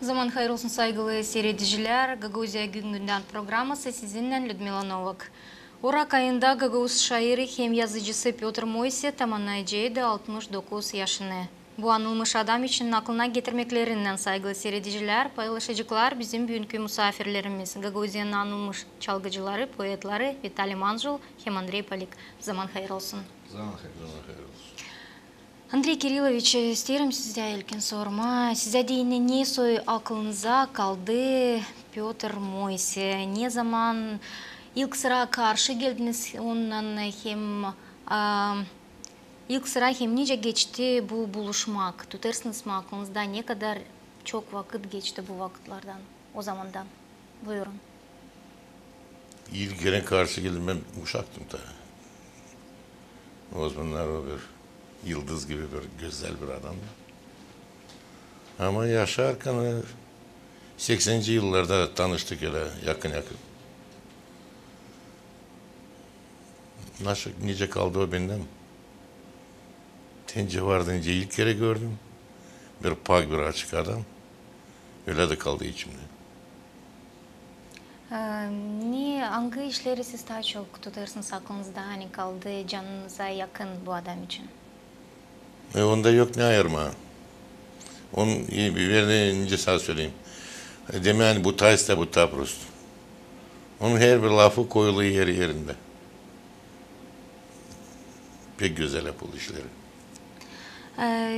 Zaman hayır olsun saygılı seyrediciler. Gagavuzya Gününden programması sizinle Людмила Novak. Orak ayında Gagavuz şairi hem yazıcısı Piotr Moise tamamlayıcıydı 69 yaşını. Bu anılmış adam için aklına getirmeklerinden saygılı seyrediciler, paylaşıcılar bizim bugünkü misafirlerimiz. Gagavuzya'nın anılmış çalgıcıları, poetleri Vitaliy Manjul hem Andrei Palik. Zaman hayır olsun. Zaman hayır olsun. Andrei Kirillovich, isterim size ilkin sorma. Size deyine ne soy aklınıza kaldı Piotr Moise? Ne zaman ilk sıra karşı geldiniz ondan ilk sıra hem nice geçti bu buluşmak? Tutarsınız mı aklınızda ne kadar çok vakit geçti bu vakitlerden, o zamandan? Buyurun. İlk kere karşı geldim, ben uşaktım da. O zamanlar o bir yıldız gibi bir güzel bir adamdı. Ama yaşarken 80'ci yıllarda tanıştık öyle yakın. Nasıl nice kaldı o benden. Tence vardınca ilk kere gördüm. Bir pak bir açık adam. Öyle de kaldı içimde. Hangi işleri siz daha çok tutarsınız aklınızda, hani kaldı canınıza yakın bu adam için? Onda yok ne ayırma. Onun nice sana söyleyeyim. Demeyen bu taysta bu taprost. Onun her bir lafı koyulu yerinde. Pek güzel yapıldı işleri.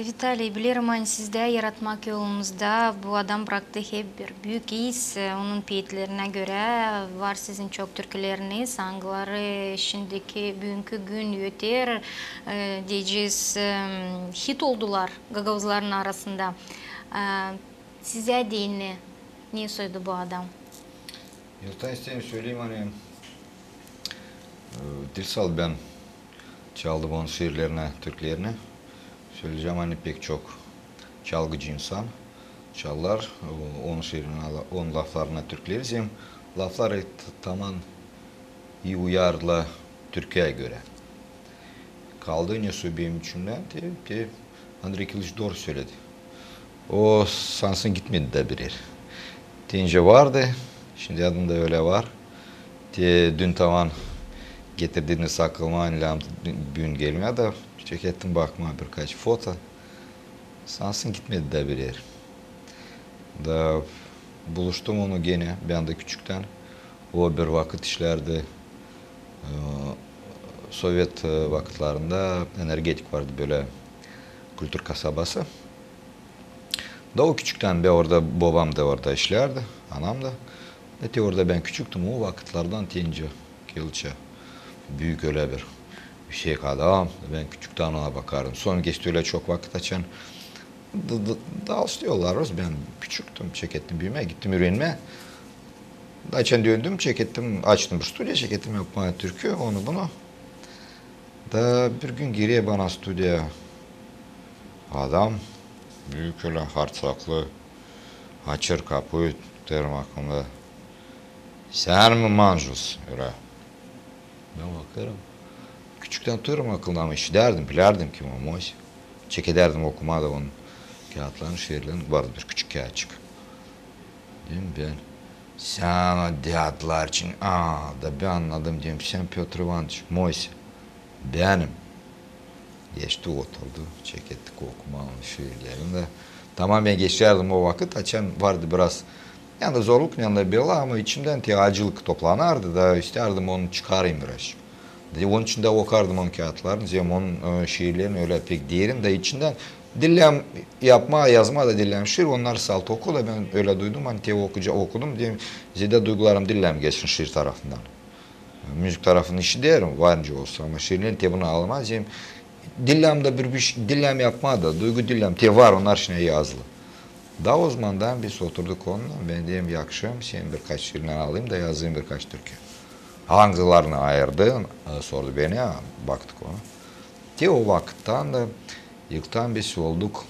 Vitaliy, bilirim hani sizde yaratmak yolunuzda bu adam bıraktı hep bir büyük iz. Onun piyetlerine göre var sizin çok türküleriniz, hangileri şimdiki bugünkü gün yeter diyeceğiz hit oldular Gagavuzların arasında. Size deyin ne söyledi bu adam? Yıltan isteyeyim söyleyeyim hani Dilsal ben çaldım onun şiirlerine, türkülerine. Söyleyeceğim hani pek çok çalgıcı insan çallar. Onun şiirine, onun laflarına türküleriz. Hem lafları tamam iyi uyarla Türkiye'ye göre. Kaldığı ne su benim içimden de Andrei Kılıç doğru söyledi. O sansın gitmedi de birer. Deyince vardı. Şimdi adında öyle var. Dün tavan getirdiğiniz aklıma annem bugün gelmiyor da çekettim bakma birkaç foto. Sansın gitmedi de bir yer. Da buluştum onu gene ben de küçükten. O bir vakit işlerdi. Sovyet vakitlerinde energetik vardı böyle kültür kasabası. Da o küçükten be orada babam da orada işlerdi, anam da. Orada ben küçüktüm o vakitlerden teyince Kılıç'a. Büyük öyle bir şey adam. Ben küçükten ona bakardım. Sonra geçti öyle çok vakit açan. Dağılışlıyorlarız. Ben küçüktüm, çekettim büyümeye, gittim ürenime. Açan döndüm, çekettim, açtım bir stüdyo, çekettim yapmaya türkü, onu bunu. Da bir gün geriye bana stüdyo adam, büyük öyle harçaklı, açır kapıyı derim aklımda. Sen mi Manjul'sun öyle? Ben bakarım. Küçükten tutuyorum aklımda ama işlerdim, bilerdim ki o Moise. Çek ederdim okumada onun kağıtlarını, şiirlerini. Vardı bir küçük kağıtçık. Diyeyim ben. Sen o diyatlar için, da ben anladım diyeyim. Sen Piotr Ivanoviç, Moise. Benim. Geçti oturdu. Çek ettik okumanın şiirlerini de. Tamamen geçerdim o vakit. Açan vardı biraz. Yani zorluk yanında bela ama içimden acılık toplanardı da isterdim onu çıkarayım biraz. Onun için de okardım onun kağıtlarını, onun şiirlerini öyle pek değerim de içinden dillem yapma, yazma da dillem şiir, onlar salt oku da ben öyle duydum, hani okudum diyeyim, zide duygularım dillem geçsin şiir tarafından. Müzik tarafının işi derim, varınca olsa ama şiirlerin tebini almaz diyeyim, dillemde dillem yapma da, duygu dillem var, onlar şimdi yazılı. Da o zamandan biz oturduk onunla, ben diyeyim yakışım, sen birkaç şiirinden alayım da yazayım birkaç türkü. Hangilerini ayırdı, sordu beni, baktık ona. O vakitten de yıldan biz olduk.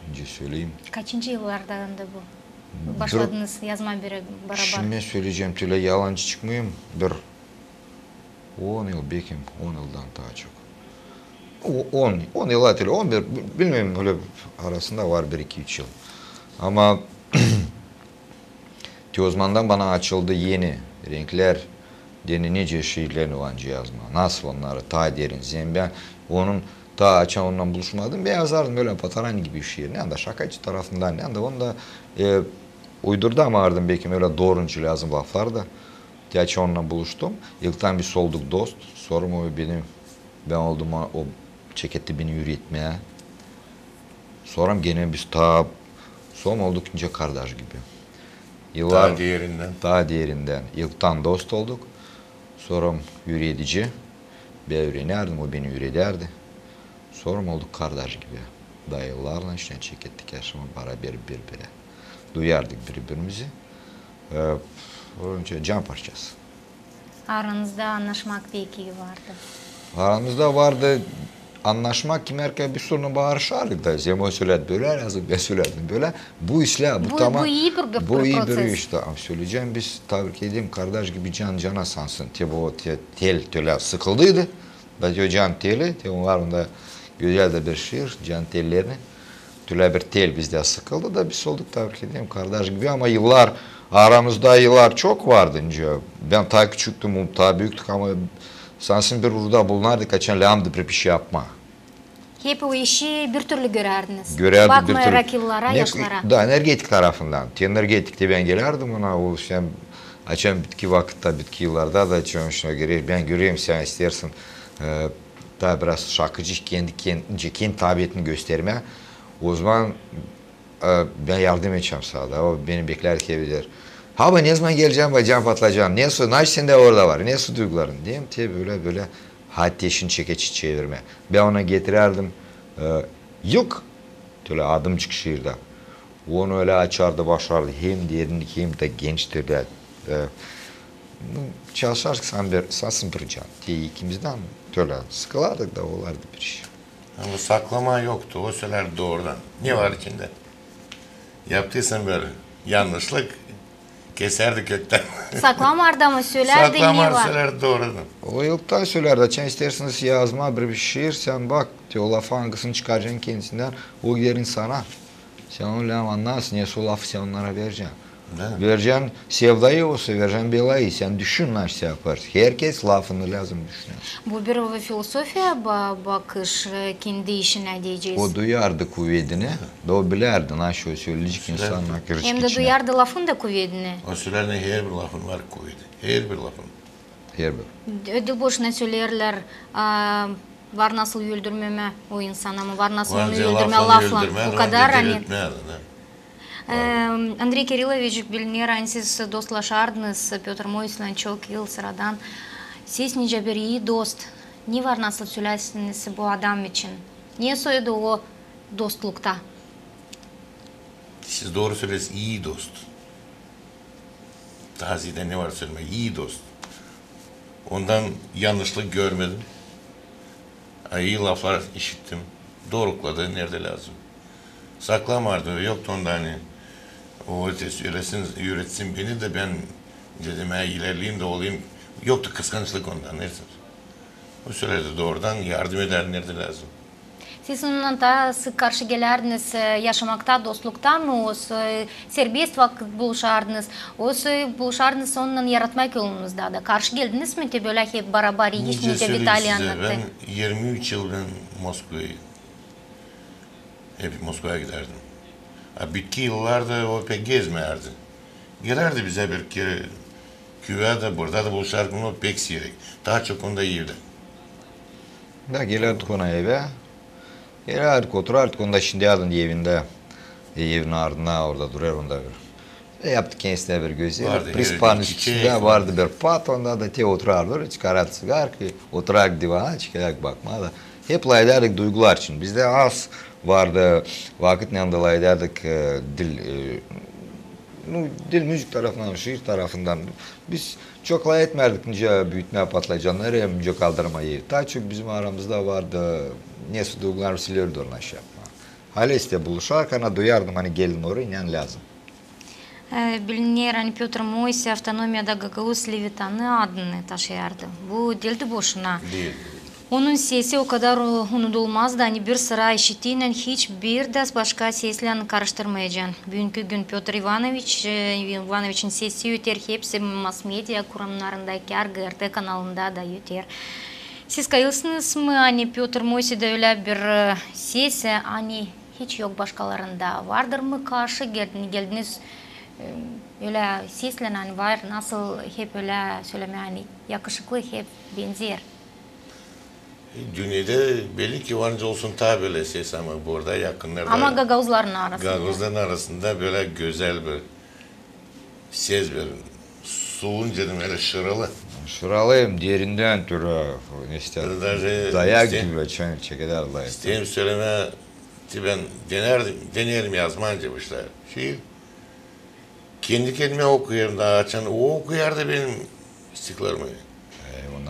Önce söyleyeyim. Kaçıncı yıllardan da bu? Başladınız yazma beraber. Şimdi söyleyeceğim, tüyle yalancı çıkmayayım. 10 yıl, belki 10 yıldan daha çok. 10 yıl atıyla, 11, bilmiyorum öyle arasında var 1-2-3 yıl. Ama Teozman'dan bana açıldı yeni renkler, deni nice şiirlerini olan yazma. Nasıl onları ta derin. Ben onun ta açan onunla buluşmadım. Ben yazardım böyle Patarani gibi bir şiir. Ne anda şakacı tarafından ne anda onu da uydurdu ama ardım belki öyle doğruncu lazım laflar da. Gerçi onunla buluştum. İlkten bir olduk dost. Sonra o ben oldum o çeketti beni yürütmeye. Sonra gene biz ta son olduk ince kardeş gibi. Yıllar daha diğerinden. İlkten dost olduk. Sonra yürüyedici. Ben öğrenerdim, o beni yürüderdi. Sonra olduk kardeş gibi. Daha yıllarla işte çekettik yaşamı beraber birbirine. Duyardık birbirimizi. Önce can parçası. Aranızda anlaşmak belki vardı. Aramızda vardı anlaşmak kim erken bir sorunu bağırışardık da. Zemo söyledi böyle yazık ben söyledim böyle. Bu işle bu tamam. Bu iyi bir proces. Bu iyi bir işte. Söyleyeceğim biz tebrik edeyim kardeş gibi can cana sansın. O tel töle sıkıldıydı. Ben can teli. Var onda güzel de bir şiir can tellerini. Töle bir tel bizde sıkıldı da biz olduk tebrik edeyim kardeş gibi ama yıllar aramızda yıllar çok vardı. Ben ta küçüktüm, ta büyüktük ama sansın bir burada bulunardı kaçan lağımdı bir şey yapma. Hep o işi bir türlü görerdiniz. Bakmayarak Bakmayarak yıllara, yaşlara. Da energetik tarafından. Energetikte ben gelirdim ona o sen açan bitki vakitte bitki yıllarda da açıyorum şuna göre ben göreyim sen istersin daha biraz şarkıcı kendi tabiyetini gösterme. O zaman ben yardım edeceğim sağda. O beni bekler ki bilir. Ha ben ne zaman geleceğim ve can patlayacağım. Ne su, naş sende orada var. Ne su duyguların diyeyim. Böyle böyle ateşin çekeçi çevirme. Ben ona getirirdim. Yok. Öyle adım çık şiirde. Onu öyle açardı başlardı. Hem derinlik hem de gençtir de. Çalışarsak sansın bir can. Diye ikimizden öyle sıkılardık da olardı bir şey. Ama saklama yoktu. O söyler doğrudan. Ne var içinde? Yaptıysan böyle yanlışlık keserdi kökten. Saklamar ama söylerdi ne Saklamar var? söyler doğrudan. O yıldan söylerdi. Sen isterseniz yazma bir şiir sen bak diyor o lafı hangisini çıkaracaksın kendisinden o giderin sana. Sen onu laf anlarsın ya o lafı sen onlara vereceksin. Vereceksin sevdayı olsa vereceksin belayı sen düşün lan şey yaparsın. Herkes lafını lazım düşünür. Bu bir filosofiya bakış kendi işine diyeceğiz. O duyardı kuvvetini. Da o bilerdi nasıl söyleyecek insanlar kırışık Hem de duyardı lafın da kuvvetini. O söylerine her bir lafın var kuvveti. Her bir lafın. Her bir. Ödül boşuna söylerler. Var nasıl öldürmeme o insana mı? Var nasıl onu öldürme lafla. O kadar hani. Andrei Kirillovich bilinir hani siz dostlaşardınız Piotr Mois'le çok yıl sıradan. Siz nice bir iyi dost. Ne var nasıl söylersiniz bu adam için? Niye soydu o dostlukta? Siz doğru söylesiniz. İyi dost. Daha ziyade ne var söyleme. İyi dost. Ondan yanlışlık görmedim. İyi laflar işittim. Doğrukladı nerede lazım. Saklamardı. Yoktu onda hani o ötesi üretsin beni de ben dedim ilerleyeyim de olayım. Yoktu kıskançlık ondan. Neyse. O söyledi doğrudan yardım eder nerede lazım. Siz onunla da sık karşı gelerdiniz yaşamakta, dostlukta mı? O serbest vakit buluşardınız. O buluşardınız onunla yaratmak yolunuzda da. Karşı geldiniz mi? Böyle hep beraber ilişkinize detaylı anlattı. Ben 23 yıl hep Moskova'ya giderdim. Bitki yıllarda o pek gezmerdi. Gelirdi bize bir kere küvede burada da buluşardık onu pek siyerek. Daha çok onda iyiydi. Da gelirdik ona eve. Gelirdik oturardık onda şimdi adın evinde. Evin ardına orada durar onda bir. Yaptık kendisine bir gözleri. Prispanın üstünde vardı bir pat onda da te oturardı. Çıkarardı sigar ki oturardık divana çıkarak bakma da. Hep lay ederdik duygular için. Bizde az vardı vakit ne anda lay ederdik dil müzik tarafından, şiir tarafından. Biz çok lay etmerdik nice büyütme patlıcanları hem nice kaldırmayı. Daha çok bizim aramızda vardı. Neyse duygular siliyordu ona şey yapma. Hala işte buluşarken duyardım hani gelin oraya inen lazım. Bilinir hani Piotr Moise Avtonomiyada Gagauz Levitanı adını taşıyardı. Bu değildi boşuna. Değil. Onun sesi o kadar unutulmazdı. Hani bir sıra işittiğinden hiçbir de başka sesle karıştırmayacaksın. Bugünkü gün Piotr Ivanovich'in sesi öter. Hepsi mass media kuramlarında, GRT kanalında da öter. Siz kayılsınız mı? Hani Piotr Moise'de öyle bir sesi hani hiç yok başkalarında. Vardır mı karşı geldiniz? Öyle sesle hani var. Nasıl hep öyle söyleme hani yakışıklı hep benzer. Dünyada belli ki varınca olsun tabi böyle ses ama burada yakınlarda. Ama Gagavuzların arasında. Gagavuzların arasında böyle güzel bir ses bir soğunca öyle şıralı. Şuralıyım derinden türü. İşte dayak gibi çekerler. İsteyim söyleme ben denerim yazmanca bu işler. Kendi kendime okuyorum daha açan. O okuyar da benim istiklalımı.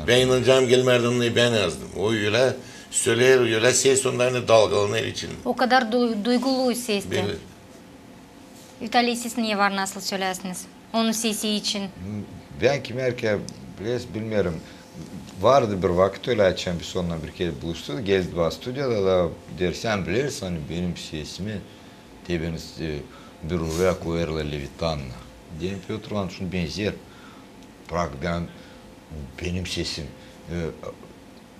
Ben inanacağım gelmeden ben yazdım. O öyle söyler, öyle ses onlarını dalgalanır için. O kadar duygulu sesti. Belli. Vitaliy siz niye var nasıl söylersiniz? Onun sesi için. Ben kim erkeğe bilmiyorum. Vardı bir vakit öyle açan bir sonuna bir kere buluştu. Geldi bana stüdyoda da der sen bilirsin hani benim sesimi tebeniz bir oraya koyarlar Levitan'la. Diyelim Piotr Ivanoviç şunu benzer. Bırak benim sesim.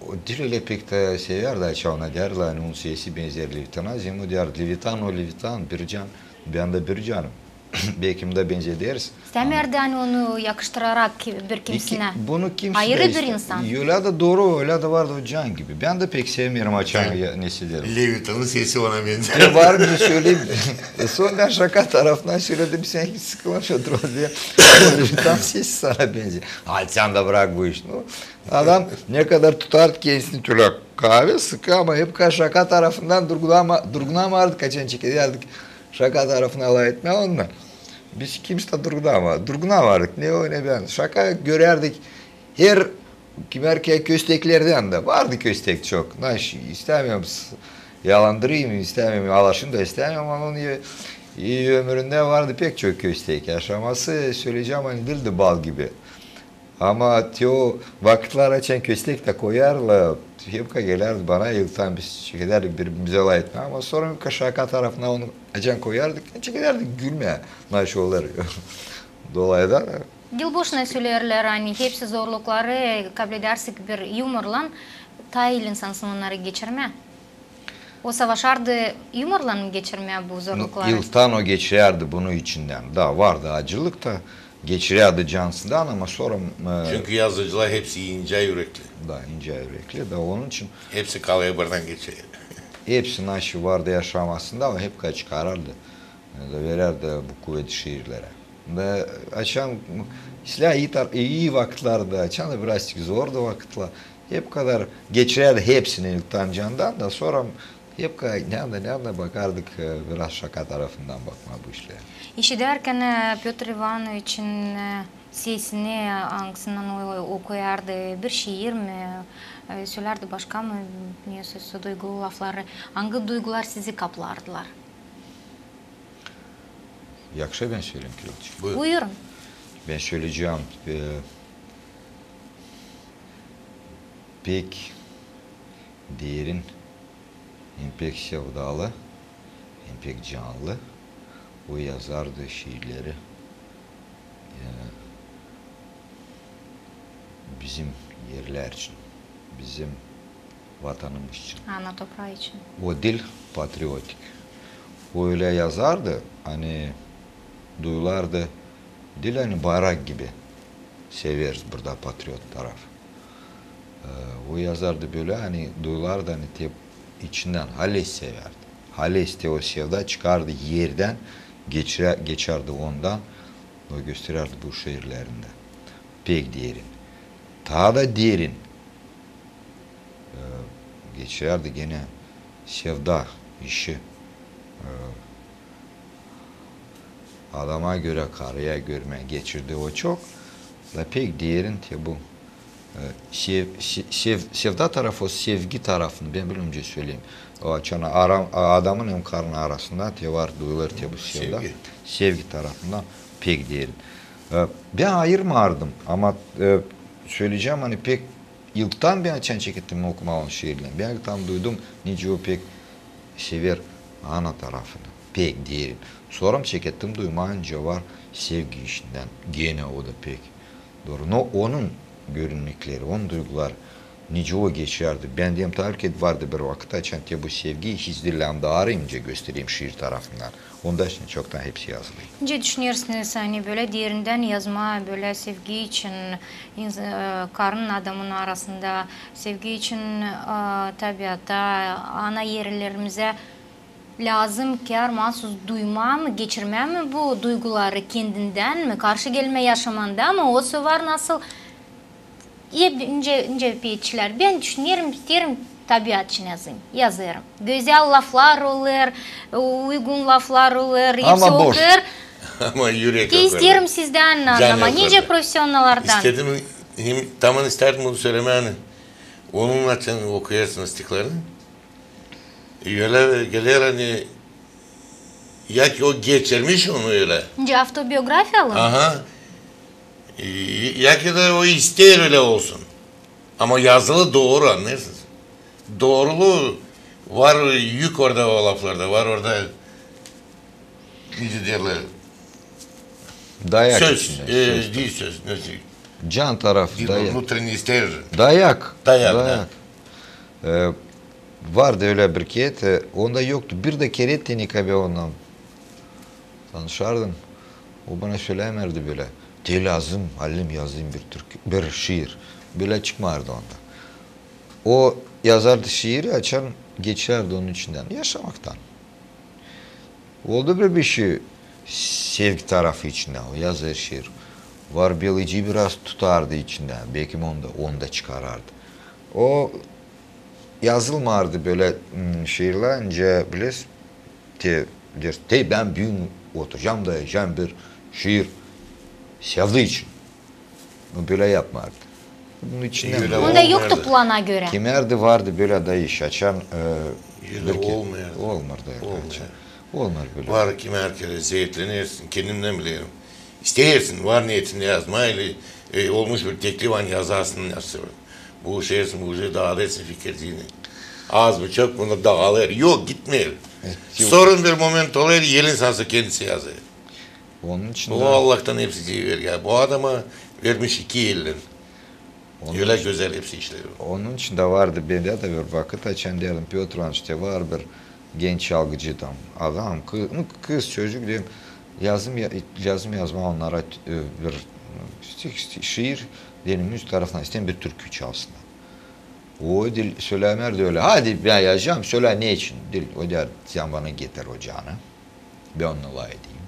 O dil öyle pek de sever de açağına derler hani onun sesi benzer Levitan'a. Zemu der Levitan o Levitan bir can. Ben de bir canım. Belki de benzer deriz. İstemerdi hani onu yakıştırarak bir kimsine. Bunu kimse ayrı de bir insan. Öyle de doğru, öyle de vardı o can gibi. Ben de pek sevmiyorum açan nesilleri. Levitan'ın sesi ona benzer. Var mı söyleyeyim. Son ben şaka tarafından söyledim sen hiç sıkılmış otur diye. Levitan sesi sana benziyor. Hadi sen de bırak bu işi. Adam ne kadar tutardı kendisini türlü kahve sıkı ama hep şaka tarafından durgunamadık kaçan çekerdik. Şaka tarafına alay etme onunla. Biz kimse de durgunamadık. Ne o ne ben. Şaka görerdik. Her kim erkeğe kösteklerden de vardı köstek çok. Naş istemiyorum yalandırayım istemiyorum alaşım da istemiyorum ama onun iyi ömründe vardı pek çok köstek. Yaşaması söyleyeceğim hani dildi bal gibi. Ama o vakitler açan köstek de koyarla hep gelirdi bana yıldan biz çekerdik birbirimize alay etme ama sonra şaka tarafına onu açan koyardık çekerdik gülme naş olur. Dolayısıyla Dil boşuna söylerler hani hepsi zorlukları kabul edersek bir yumorla tayil insansın onları geçirme. O savaşardı yumorla mı geçirme bu zorlukları? Yıldan o geçirerdi bunu içinden. Daha vardı acılık da geçirerdi cansından ama sonra... Çünkü yazıcılar hepsi ince yürekli. Da ince yürekli da onun için... Hepsi kalaya buradan geçiyor. Hepsi naşı vardı yaşamasında ama hep kaç çıkarardı. Da verirdi bu kuvvetli şiirlere. Da açan iyi vakitlerde açan da birazcık zordu vakitler. Hep kadar geçirerdi hepsini yıldan candan da sonra hep nerede bakardık biraz şaka tarafından bakma bu işlere. İşi derken Piotr Ivanovich'in sesini angısından o koyardı bir şiir mi söylerdi başka mı neyse duygulu lafları. Hangi duygular sizi kaplardılar? Yakışa ben söyleyeyim Kirilçi. Buyurun. Ben söyleyeceğim. Pek derin, hem pek sevdalı, hem pek canlı. O yazardı şiirleri. Bizim yerler için, bizim vatanımız için. Ana toprağı için. O dil patriotik. O öyle yazardı, hani duyulardı. Dil hani bayrak gibi severiz burada patriot taraf. O yazardı böyle hani duyulardı hani tep içinden Hales severdi. Hales de o sevda çıkardı yerden geçerdi ondan. O gösterirdi bu şiirlerinde. Pek derin. Daha da derin. Geçerdi gene sevda işi. Adama göre karıya görme geçirdi o çok. Da pek derin de bu. Sevda tarafı o sevgi tarafını ben bilmem söyleyeyim. O açana adamın hem karnı arasında te var duyulur te bu sevda. Sevgi tarafından pek derin. Ben ayırmardım ama söyleyeceğim hani pek ilktan ben açan çekettim okumanın şiirlerini. Ben ilktan duydum nice o pek sever ana tarafını. Pek diyelim. Sonra çekettim duymayınca var sevgi işinden. Gene o da pek. Doğru. No, onun görünmekleri, onun duygular nice o geçerdi. Ben diyeyim talket vardı bir vakit açan bu sevgiyi hizdirlemde arayınca göstereyim şiir tarafından. Onda için çoktan hepsi yazılı. Ne düşünüyorsunuz hani böyle diğerinden yazma, böyle sevgi için karın adamın arasında sevgi için tabiata, ana yerlerimize lazım ki mahsus duyma mı, geçirme mi bu duyguları kendinden mi, karşı gelme yaşamanda mı, o var nasıl? İnce piyetçiler. Ben düşünüyorum, isterim tabiat için yazarım. Güzel laflar olur, uygun laflar olur, hepsi boş. olur. Ama yürek Ki isterim sizden anlama, nice profesyonellerden. İstedim, tamam isterdim bunu söylemeni. Onunla sen okuyarsın istiklalini. Öyle gelir hani, ya ki o geçirmiş onu öyle. İnce autobiyografiyalı. Aha. Ya ki de o ister öyle olsun. Ama yazılı doğru anlarsınız. Doğruluğu var, yük orada o laflarda var orada. Ne derler? Dayak Söz, içinde. değil söz. Nasıl? Can tarafı Değil, dayak. внутренний стержень. Dayak. Dayak. Vardı öyle bir ket, onda yoktu. Bir de Kerettin abi onunla tanışardım. O bana söylemerdi böyle. De lazım, halim yazayım bir şiir. Böyle çıkmardı onda. O yazardı şiiri açan geçerdi onun içinden. Yaşamaktan. Oldu bir şey sevgi tarafı içinden. O yazar şiir. Var belici biraz tutardı içinden. Belki onu da çıkarardı. O yazılmardı böyle şiirlerince biliyorsun. Ben bugün oturacağım da yazacağım bir şiir sevdiği için. Böyle yapmardı. Bunun içinden Onda yoktu plana göre. Kimerdi vardı böyle da iş açan Olmuyor. Olmaz böyle. Var ki merkeze zeytlenirsin. Kendimden biliyorum. İsteyersin. Var niyetinde yazmayla olmuş bir teklif an yazarsın. Bu şeysin, bu şey dağıtırsın fikirdiğini. Az mı çok bunu dağılır. Yok gitmiyor. Sorun bir moment oluyor. Yelin sansı kendisi yazıyor. Onun için O Allah'tan hepsi diyor ya. Bu adama vermiş 2 yıldır. Öyle güzel hepsi işleri. Onun için de vardı bende de bir vakit açan derdim Piotr Ivanoviç'te var bir genç çalgıcı adam kız çocuk diyeyim yazma onlara bir şiir diyelim üst tarafından isteyen bir türkü çalsın. O dil söylemer de öyle. Hadi ben yazacağım söyle ne için? Dil o der sen bana getir ocağını. Ben onunla edeyim.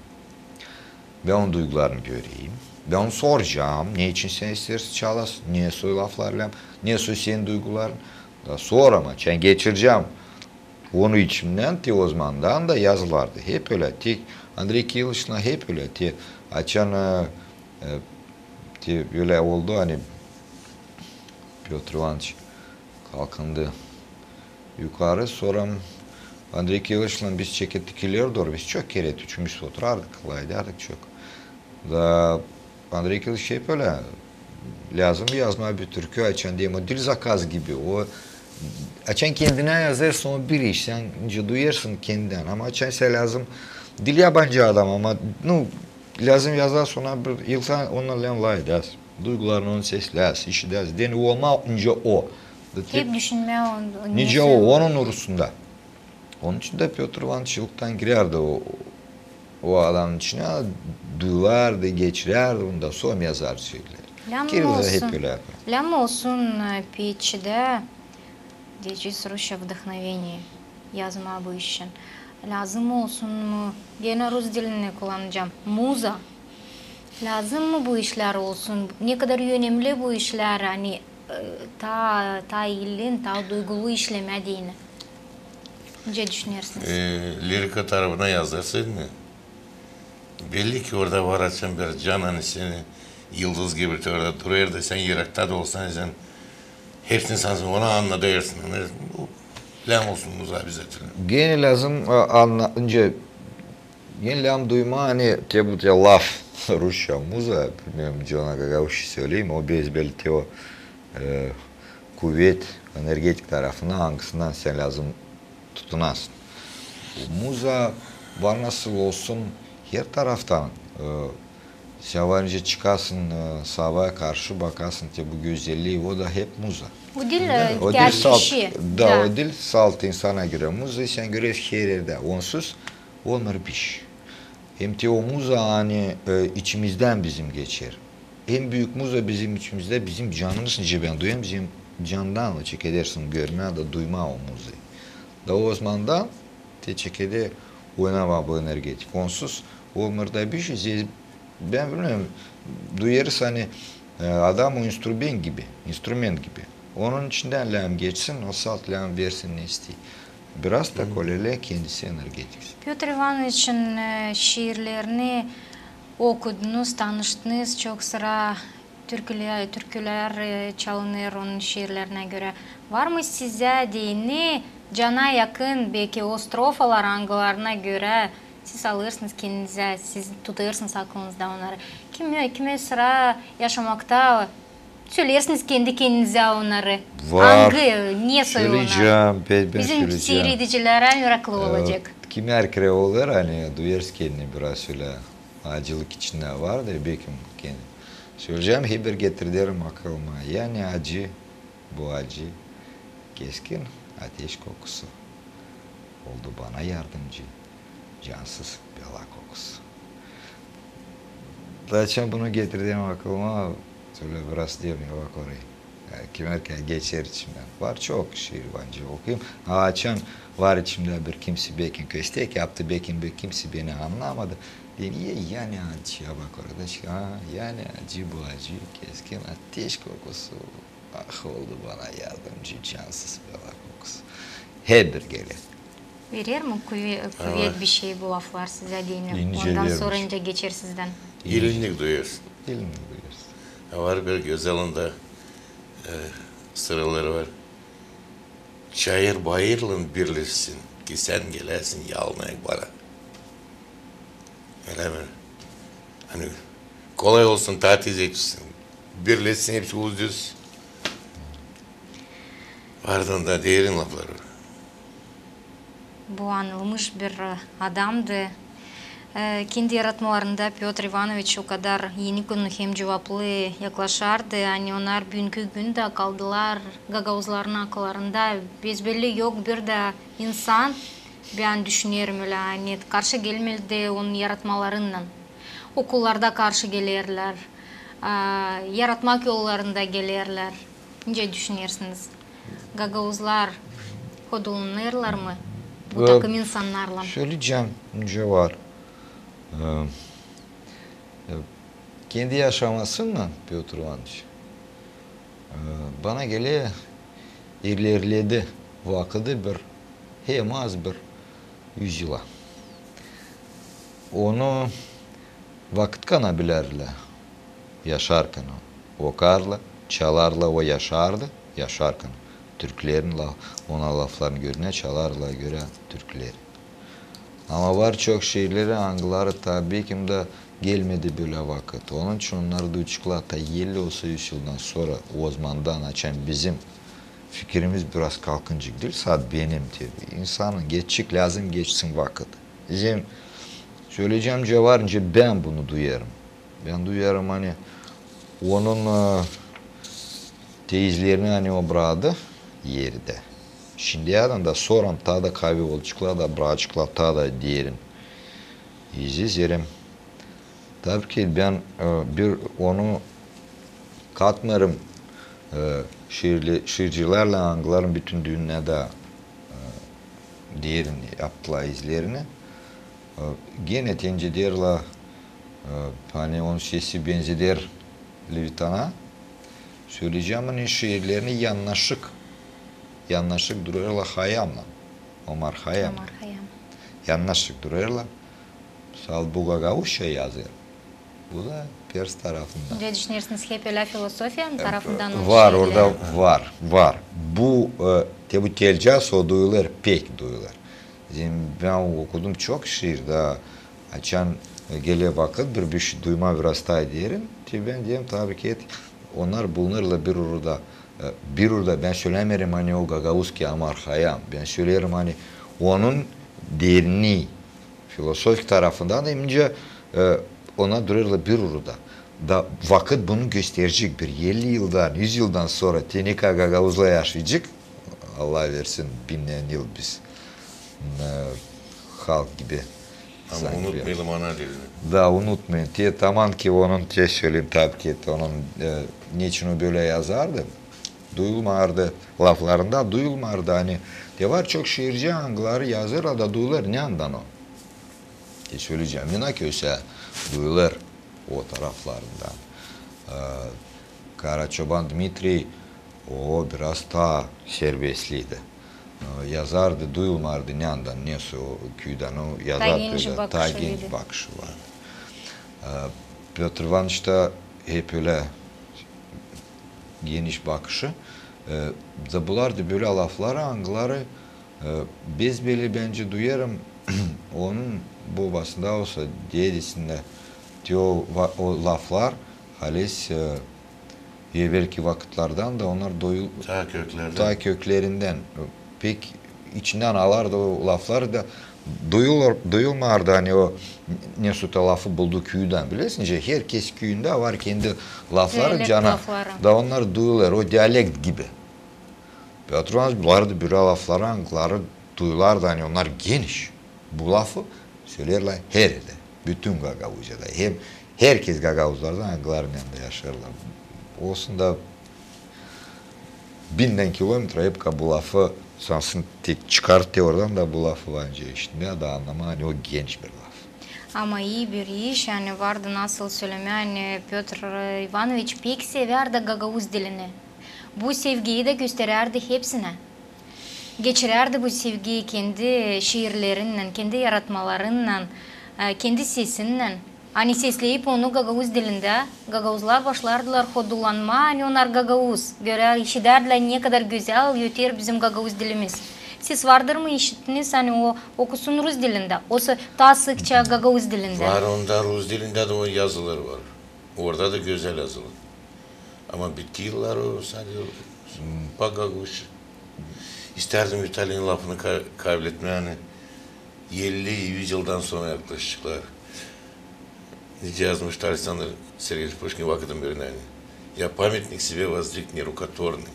Ben onun duygularını göreyim. Ben onu soracağım. Ne için sen istersin çalasın? Niye soy laflarla? Niye soy senin duyguların? Da sor ama ben geçireceğim. Onu içimden te o zamandan da yazılardı. Hep öyle. Andrei Kiyiliş'le hep öyle. Açan öyle oldu hani Piotr Ivanoviç kalkındı yukarı. Sonra Andrei Kiyiliş'le biz çekettik ileri doğru. Biz çok kere üçümüz oturardık. Laydardık çok. Da Andrei Kiyiliş hep öyle. Lazım yazma bir türkü açan diyeyim. O dil zakaz gibi. O açan kendine yazarsın o bir iş. Sen duyarsın kendinden. Ama açan ise lazım. Dil yabancı adam ama lazım yazar sonra bir yılsa onunla laydas. Duygularını onun sesler, işidir. Deni olmayınca o. Hep düşünme onu. Nice o, onun urusunda. Onun için de Piotr Ivanoviç yıldan girerdi o adamın içine. Duyulardı, geçirerdi, onda son yazar şeyler. Лям olsun piyçide diyeceğiz Rusya вдохновение yazma bu işin. Lazım olsun mu? Gene Rus dilini kullanacağım. Muza. Lazım mı bu işler olsun? Ne kadar önemli bu işler hani ta ilin, ta duygulu işlemediğini. Ne düşünüyorsunuz? Lirika tarafına yazarsaydın mı? Belli ki orada var açan bir can hani seni yıldız gibi orada duruyor da sen Irak'ta da olsan sen hepsini sansın ona anlatırsın. Lam olsun muza bize. Gene lazım anlatınca gene lam duyma hani te laf Rusya muza bilmiyorum ona kakao şey söyleyeyim o bezbel te o kuvvet, energetik tarafına hangisinden sen lazım tutunasın. Muza var nasıl olsun her taraftan şavarınca çıkasın, sabaya karşı bakasın ki bu güzelliği o da hep muza. O dil O dil salt, kişi. o dil salt insana göre. Muza sen göre her yerde. Onsuz olmaz bir şey. Hem de o muza hani içimizden bizim geçer. En büyük muza bizim içimizde, bizim canımızın ben duyuyorum, bizim candan çekedersin görmeye de duyma o muzayı. Da o zaman da te çekede oynama bu energetik. Onsuz olmaz da bir şey. Ben bilmiyorum, duyarız hani adam o instrument gibi. Onun içinden lağım geçsin, o salt lağım versin ne istiyor. Biraz da kolele kendisi energetik. Piotr Ivanovich'in şiirlerini okudunuz, tanıştınız. Çok sıra türküler çalınır onun şiirlerine göre. Var mı size dini cana yakın belki o strofalar angılarına göre siz alırsınız kendinize, siz tutuyorsunuz aklınızda onları. Kime sıra yaşamakta söylersiniz kendi kendinize onları. Var. Angı, niye söylüyorlar? Söyleyeceğim, ben Bizim söyleyeceğim. seyredicilere meraklı olacak. Kimi erkek olur hani duyarız kendini biraz şöyle acılık içinde var da belki kendi. Söyleyeceğim hiber getirdirim aklıma. Yani acı, bu acı keskin ateş kokusu oldu bana yardımcı. Cansız bela kokusu. Zaten bunu getirdiğim aklıma şöyle biraz diyorum ya bak orayı. Yani kim erken geçer içimden. Var çok şiir bence okuyayım. Açan var içimde bir kimse bekin köstek yaptı bekin bir kimse beni anlamadı. Niye yani acı ya bak orada. Yani acı bu acı keskin ateş kokusu. Ah oldu bana yardımcı cansız bela kokusu. Her bir gelir. Verir mi kuvvet bir şey bu laflar size diyeyim. İnce Ondan vermiş. sonra ince geçer sizden. İlinlik duyuyorsun. Dilini duyuyorsun. Var bir güzelinde sıraları var. Çayır bayırlın birleşsin ki sen gelesin yalnaya bana. Öyle mi? Hani kolay olsun tatil etsin. Birleşsin hepsi ucuz. Ardından değerin lafları. Bu anılmış bir adamdı. Kendi yaratmalarında Piotr Ivanovich o kadar yeni konu hem cevaplı yaklaşardı. Yani onlar bugünkü günde kaldılar gagavuzların akıllarında. Biz belli yok bir de insan ben düşünüyorum öyle hani karşı gelmedi onun yaratmalarından. Okullarda karşı gelirler. Yaratmak yollarında gelirler. Ne düşünüyorsunuz? Gagavuzlar kodlanırlar mı? Bu takım insanlarla. Söyleyeceğim önce var. Kendi yaşamasından Piotr Ivanoviç bana göre ilerledi vakıdı bir hem az bir yüzyıla. Onu vakit kanabilirle yaşarken okarla, çalarla o yaşardı yaşarken. Türklerin ona laflarını görüne çalarla göre Türkleri. Ama var çok şeyleri angıları tabii ki de gelmedi böyle vakit. Onun için onları duyduklarında 50 olsa 100 yıldan sonra o zamandan açan bizim fikrimiz biraz kalkıncık değil. Sadece benim tabii. İnsanın geçecek lazım geçsin vakit. Bizim söyleyeceğim cevabınca ben bunu duyarım. Ben duyarım hani onun teyizlerini hani o bıradı yerde. Şimdi adam da soran ta da kahve olacaklar da bırakacaklar ta da diyelim. İzlerim. Tabii ki ben bir onu katmarım şiircilerle angıların bütün dünyada diyelim yaptılar izlerini. Gene tencedirle hani onun sesi benzer Levitan'a. Söyleyeceğim hani şiirlerini yanlışlık duruyorlar Hayam'la. Omar Hayam. Yanlışlık duruyorlar. Sal bu Gagavuş'a yazıyor. Bu da Pers tarafından. Ne düşünüyorsunuz hep öyle filozofya tarafından? Var orada var. Bu tabi telcas o duyular pek duyular. Ben okudum çok şiir daha açan gele vakit bir şey duyma biraz daha diyelim. Ben diyeyim tabii ki onlar bunlarla bir orada Bir orada ben söylemiyorum hani o Gagavuzki Amar Hayam. Ben söylerim hani onun derinliği filosofik tarafından da ince ona dururlar bir orada. Da vakit bunu gösterecek bir 50 yıldan 100 yıldan sonra Tenika Gagavuz'la yaşayacak. Allah versin binlerce yıl biz halk gibi. Ama unutmayalım ana dilini. Da unutmayın. Tamam ki onun söyleyeyim tabii ki onun niçin o böyle yazardı. Duyulmardı laflarında duyulmardı hani. De var çok şiirci angıları yazır da duyulur ne andan o. Söyleyeceğim. Minaköyse duyulur o taraflarından. Karaçoban Dmitri o biraz daha serbestliydi. Yazardı, duyulmardı ne andan, neyse o köyden o yazardı. Ta genç bakışı var. Piotr Ivanoviç da hep öyle geniş bakışı. Da bulardı böyle lafları, angıları bezbeli bence duyarım. Onun babasında olsa dedesinde diyor o laflar halis evvelki vakitlerden de onlar ta köklerinden pek içinden alardı o lafları da duyulmardı hani o Nesuta lafı bulduğu köyden biliyorsun ya herkes köyünde var kendi lafları cana da onlar duyulur o diyalekt gibi. Petrovanız bulardı bir lafları angıları duyulardı hani onlar geniş bu lafı söylerler her yerde bütün Gagavuzca'da hem herkes Gagavuzlardan angıların yanında yaşarlar. Olsun da 1000 kilometre hep bu lafı sansın tek çıkarttı oradan da bu lafı bence işte da anlama hani o genç bir laf. Ama iyi bir iş yani vardı nasıl söyleme yani Piotr Ivanoviç pek severdi Gagavuz dilini. Bu sevgiyi de gösterirdi hepsine. Geçirerdi bu sevgiyi kendi şiirlerinden, kendi yaratmalarından, kendi sesinden. Hani sesleyip onu Gagavuz dilinde, Gagavuzlar başlardılar hodullanma, hani onlar Gagavuz. Göre işiderdiler ne kadar güzel yeter bizim Gagavuz dilimiz. Siz vardır mı işittiniz hani o okusun Rus dilinde, o daha sıkça Gagavuz dilinde. Var onda Rus dilinde de o yazılar var. Orada da güzel yazılı. Ama bitti yıllar o sadece Gagavuz. İsterdim İtalyan lafını kaybetme yani 50-100 yıldan sonra yaklaşıklar. Nice yazmış Alexander Sergeyevich Pushkin vakitın birine yani. Я памятник себе воздвиг нерукотворный.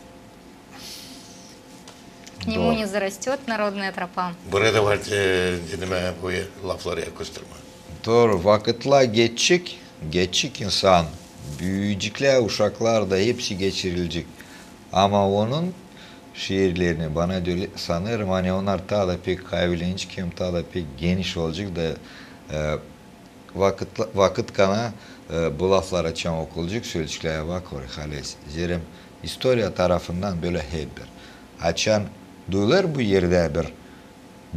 К нему не зарастет народная тропа. Burada var dediğime bu lafları yakıştırma. Doğru vakitler geçecek insan. Büyüyecekler, uşaklar da hepsi geçirilecek. Ama onun şiirlerini bana diyor, sanırım hani onlar daha da pek kaybedince daha da pek geniş olacak da vakit kana bu laflar açan okulcuk söyleyecekler bak var halis. Zerim historia tarafından böyle hep bir açan duyulur bu yerde bir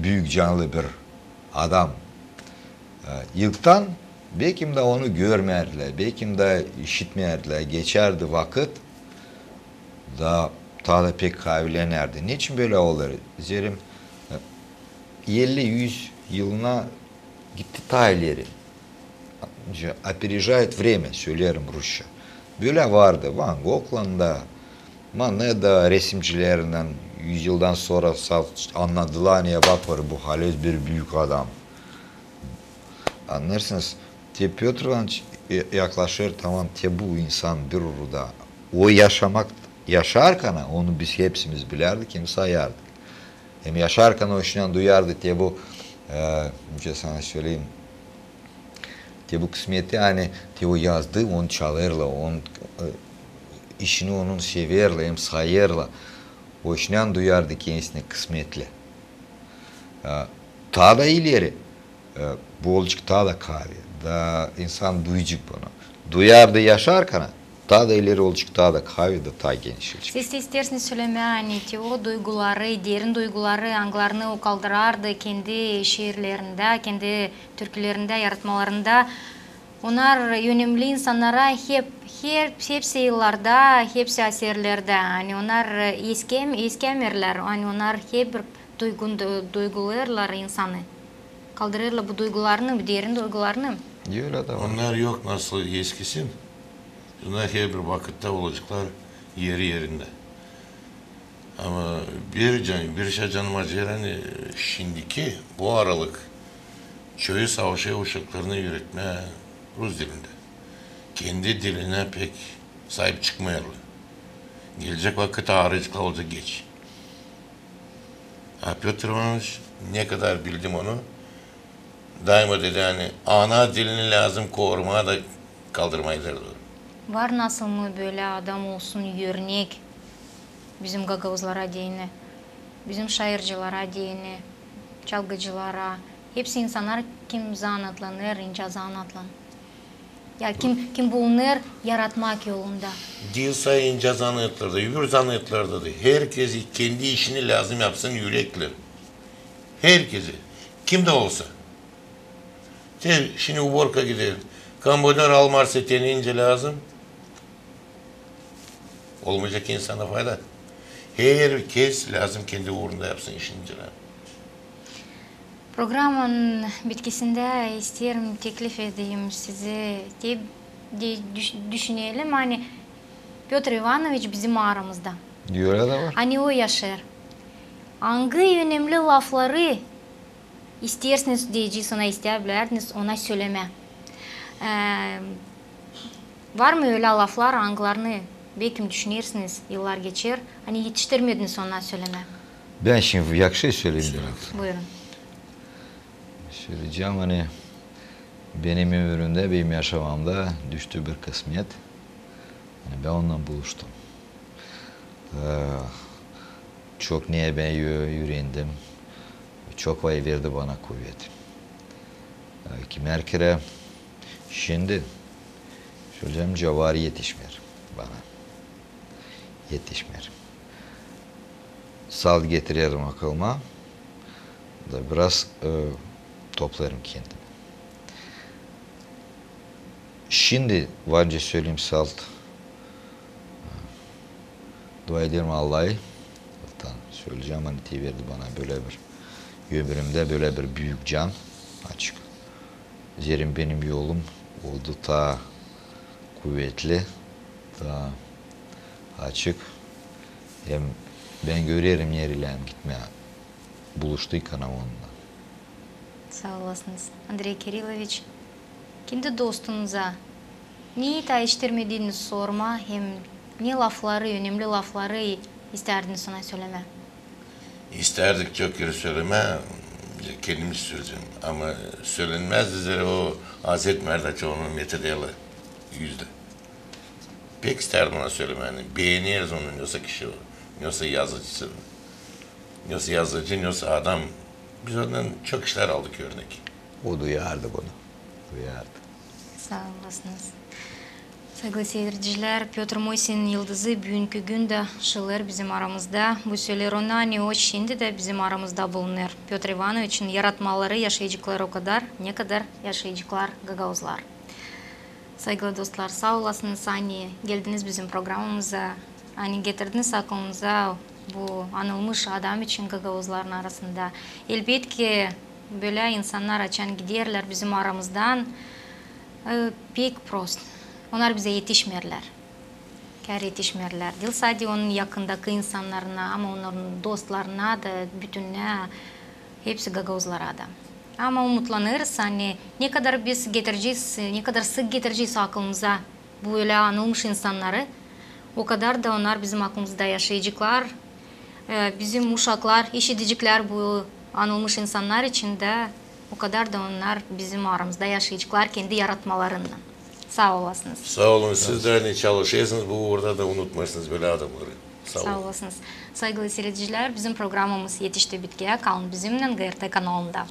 büyük canlı bir adam. Yıldan belki de onu görmediler, belki de işitmediler, geçerdi vakit da daha da pek kavlenerdi. Niçin böyle olur? Zerim 50-100 yılına gitti ta ileri. Опережает время, söylerim Rusça. Böyle vardı Van Gogh'la Maneda resimcilerinden 100 yıldan sonra anladılar niye bak var bu Hales bir büyük adam. Anlarsınız. Piotr Ivanoviç yaklaşır tamam bu insan bir orada. O yaşarken onu biz hepsimiz bilerdik hem sayardık. Hem yaşarken o işten duyardık bu sana söyleyeyim bu kısmeti hani o yazdı onu çalırla onun işini onun severle hem sayarla o işten duyardı kendisine kısmetli. Daha da ileri bu olacak daha da kahve da insan duyacak bunu duyardı yaşarken daha da ileri olacak daha da kahve da daha genişleyecek. Siz isterseniz söyleme hani o duyguları, derin duyguları, anglarını kaldırardı kendi şiirlerinde, kendi türkülerinde, yaratmalarında. Onlar önemli insanlara hepsi yıllarda, hepsi eserlerde. Hani onlar eskimirler, hani onlar hep duygularlar insanı. Kaldırırlar bu duygularını, derin duygularını. Öyle de var. Onlar yok nasıl eskisin. Bunlar her bir vakitte olacaklar yeri yerinde. Ama bir şey canım acıyor hani şimdiki bu aralık köyü savaşa uşaklarını yürütme Rus dilinde. Kendi diline pek sahip çıkmayarlı. Gelecek vakit ağrıcıkla olacak geç. Piotr Ivanoviç ne kadar bildim onu daima dedi hani ana dilini lazım korumaya da kaldırmayı derdi. Var nasıl mı böyle adam olsun örnek bizim gagavuzlara diyene, bizim şaircilara diyene, çalgıcılara. Hepsi insanlar kim zanatlanır, ince zanatlan. Ya kim bulunur yaratmak yolunda. Dil sayınca zanıtlarda, yürü zanıtlarda da herkes kendi işini lazım yapsın yürekli. Herkesi. Kim de olsa. Şimdi uborka gider. Kambodör almar setenince lazım. Olmayacak insana fayda. Herkes lazım kendi uğrunda yapsın işini. Programın bitkisinde isterim teklif edeyim size düşünelim hani Piotr Ivanoviç bizim aramızda. Diyor da var. Hani o yaşar. Hangi önemli lafları isterseniz diyeceğiz ona isteyebilirsiniz ona söyleme. Var mı öyle laflar hangilerini belki düşünürsünüz yıllar geçer hani yetiştirmediniz ona söyleme. Ben şimdi yakşı söyleyeyim biraz. Buyurun. Söyleyeceğim hani benim ömrümde, benim yaşamamda düştü bir kısmet. Yani ben onunla buluştum. Çok niye ben yüreğindim. Çok vay verdi bana kuvvet. Kim erkere şimdi söyleyeceğim cavari yetişmer bana. Yetişmer. Sal getiririm aklıma. Da biraz toplarım kendimi. Şimdi varınca söyleyeyim salt. Dua ederim Allah'a. Söyleyeceğim hani verdi bana böyle bir ömrümde böyle bir büyük can açık. Zerim benim yolum oldu ta kuvvetli, ta açık. Hem ben görerim yer ile gitmeye buluştuk anam onunla. Sağ olasınız. Andrei Kiriloviç, kendi dostunuza niye değiştirmediğiniz sorma hem ne lafları, önemli lafları isterdiniz ona söyleme. İsterdik çok yeri söyleme, kendimiz söyleyeceğim. Ama söylenmez üzere o Hazreti Merdaçoğlu'nun metoduyla yüzde. Pek isterdim ona söyleme. Yani beğeniyoruz onu, yoksa kişi o. Yoksa yazıcısı. Yoksa yazıcı, yoksa adam. Biz ondan çok işler aldık örnek. O duyardı bunu. Duyardı. Sağ olasınız. Saygılı seyirciler, Piotr Moysin yıldızı bugünkü günde şılar bizim aramızda. Bu söyler ona ne o şimdi de bizim aramızda bulunur. Piotr Ivanoviç'in yaratmaları yaşayıcıklar o kadar, ne kadar yaşayıcıklar gagavuzlar. Saygılı dostlar, sağ olasınız hani geldiniz bizim programımıza. Hani getirdiniz aklımıza bu anılmış adam için gagavuzların arasında. Elbette böyle insanlar açan giderler bizim aramızdan pek prost. Onlar bize yetişmerler. Kar yetişmerler. Değil sadece onun yakındaki insanlarına ama onların dostlarına da bütününe hepsi gagavuzlara da. Ama umutlanırız hani ne kadar biz getireceğiz, ne kadar sık getireceğiz aklımıza bu öyle anılmış insanları. O kadar da onlar bizim aklımızda yaşayacaklar. Bizim uşaklar, işitecekler bu anılmış insanlar için de o kadar da onlar bizim aramızda yaşayacaklar kendi yaratmalarından. Sağ olasınız. Sağ olun. Siz de hani çalışıyorsunuz. Bu uğurda da unutmazsınız böyle adamları. Sağ olasınız. Saygılı seyirciler, bizim programımız yetişti bitkiye. Kalın bizimle GRT kanalında.